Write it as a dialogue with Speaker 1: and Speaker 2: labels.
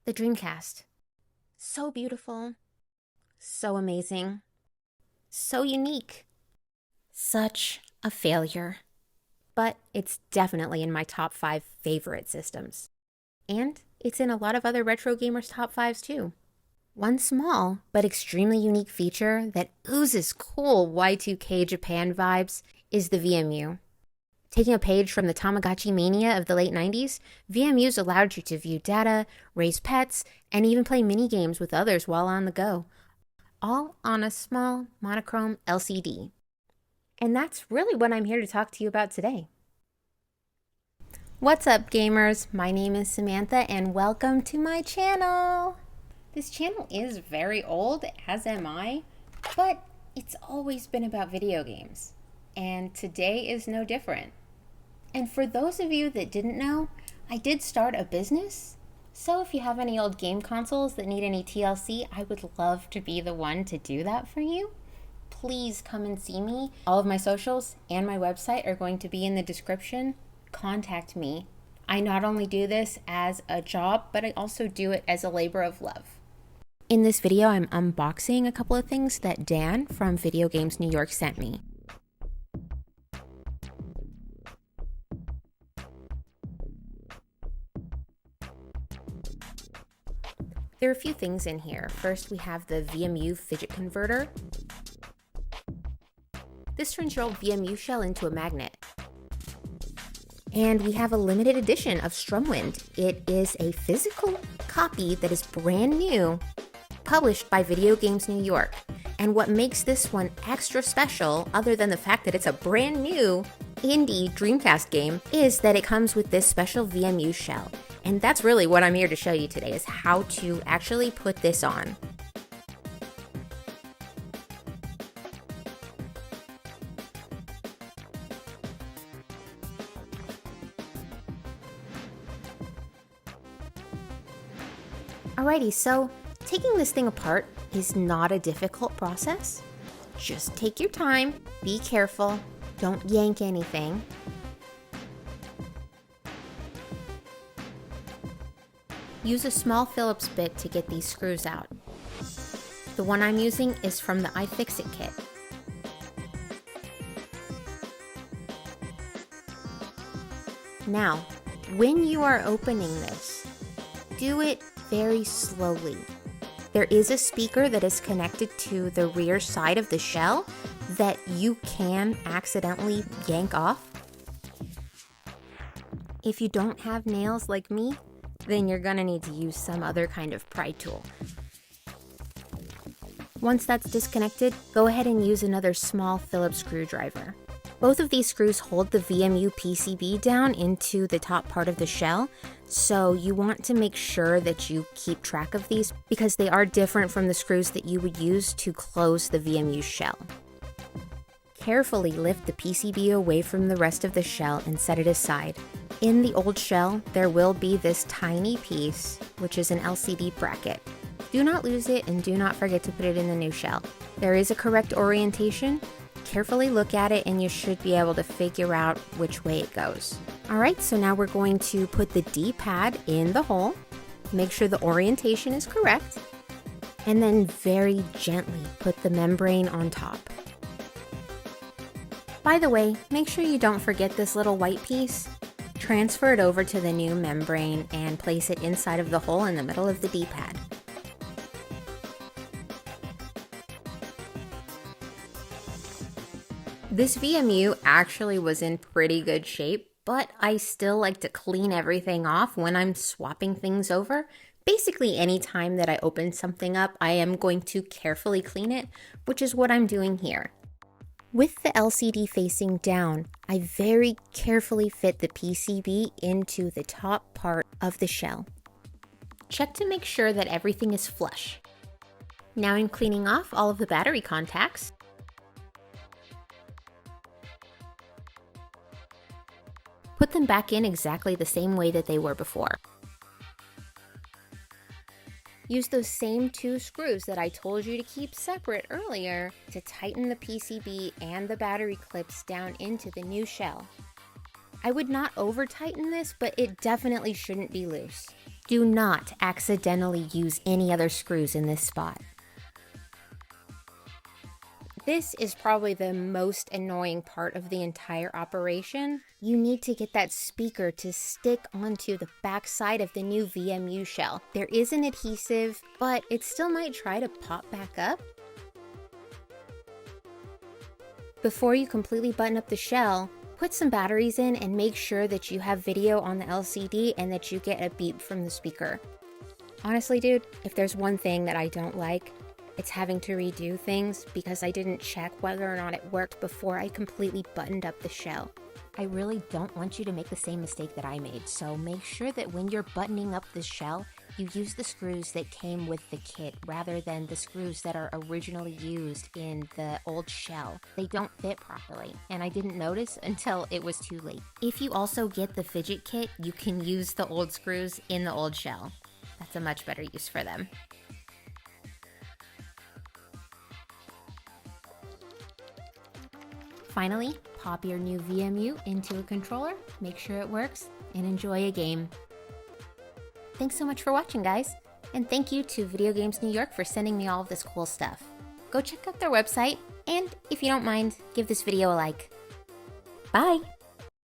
Speaker 1: The Dreamcast. So beautiful, so amazing, so unique. Such a failure. But it's definitely in my top 5 favorite systems. And it's in a lot of other retro gamers' top 5s too. One small but extremely unique feature that oozes cool Y2K Japan vibes is the VMU. Taking a page from the Tamagotchi mania of the late 90s, VMUs allowed you to view data, raise pets, and even play mini-games with others while on the go, all on a small monochrome LCD. And that's really what I'm here to talk to you about today. What's up, gamers? My name is Samantha, and welcome to my channel. This channel is very old, as am I, but it's always been about video games, and today is no different. And for those of you that didn't know, I did start a business. So if you have any old game consoles that need any TLC, I would love to be the one to do that for you. Please come and see me. All of my socials and my website are going to be in the description. Contact me. I not only do this as a job, but I also do it as a labor of love. In this video, I'm unboxing a couple of things that Dan from Video Games New York sent me. There are a few things in here. First, we have the VMU fidget converter. This turns your old VMU shell into a magnet. And we have a limited edition of Strumwind. It is a physical copy that is brand new, published by Video Games New York. And what makes this one extra special, other than the fact that it's a brand new indie Dreamcast game, is that it comes with this special VMU shell. And that's really what I'm here to show you today, is how to actually put this on. Alrighty, so taking this thing apart is not a difficult process. Just take your time, be careful, don't yank anything. Use a small Phillips bit to get these screws out. The one I'm using is from the iFixit kit. Now, when you are opening this, do it very slowly. There is a speaker that is connected to the rear side of the shell that you can accidentally yank off. If you don't have nails like me, then you're gonna need to use some other kind of pry tool. Once that's disconnected, go ahead and use another small Phillips screwdriver. Both of these screws hold the VMU PCB down into the top part of the shell, so you want to make sure that you keep track of these because they are different from the screws that you would use to close the VMU shell. Carefully lift the PCB away from the rest of the shell and set it aside. In the old shell, there will be this tiny piece, which is an LCD bracket. Do not lose it and do not forget to put it in the new shell. There is a correct orientation. Carefully look at it and you should be able to figure out which way it goes. Alright, so now we're going to put the D-pad in the hole. Make sure the orientation is correct. And then very gently put the membrane on top. By the way, make sure you don't forget this little white piece. Transfer it over to the new membrane and place it inside of the hole in the middle of the D-pad. This VMU actually was in pretty good shape, but I still like to clean everything off when I'm swapping things over. Basically, any time that I open something up, I am going to carefully clean it, which is what I'm doing here. With the LCD facing down, I very carefully fit the PCB into the top part of the shell. Check to make sure that everything is flush. Now I'm cleaning off all of the battery contacts. Put them back in exactly the same way that they were before. Use those same 2 screws that I told you to keep separate earlier to tighten the PCB and the battery clips down into the new shell. I would not over tighten this, but it definitely shouldn't be loose. Do not accidentally use any other screws in this spot. This is probably the most annoying part of the entire operation. You need to get that speaker to stick onto the back side of the new VMU shell. There is an adhesive, but it still might try to pop back up. Before you completely button up the shell, put some batteries in and make sure that you have video on the LCD and that you get a beep from the speaker. Honestly, dude, if there's one thing that I don't like, it's having to redo things because I didn't check whether or not it worked before I completely buttoned up the shell. I really don't want you to make the same mistake that I made, so make sure that when you're buttoning up the shell, you use the screws that came with the kit rather than the screws that are originally used in the old shell. They don't fit properly, and I didn't notice until it was too late. If you also get the fidget kit, you can use the old screws in the old shell. That's a much better use for them. Finally, pop your new VMU into a controller, make sure it works, and enjoy a game. Thanks so much for watching, guys, and thank you to Video Games New York for sending me all of this cool stuff. Go check out their website, and if you don't mind, give this video a like. Bye!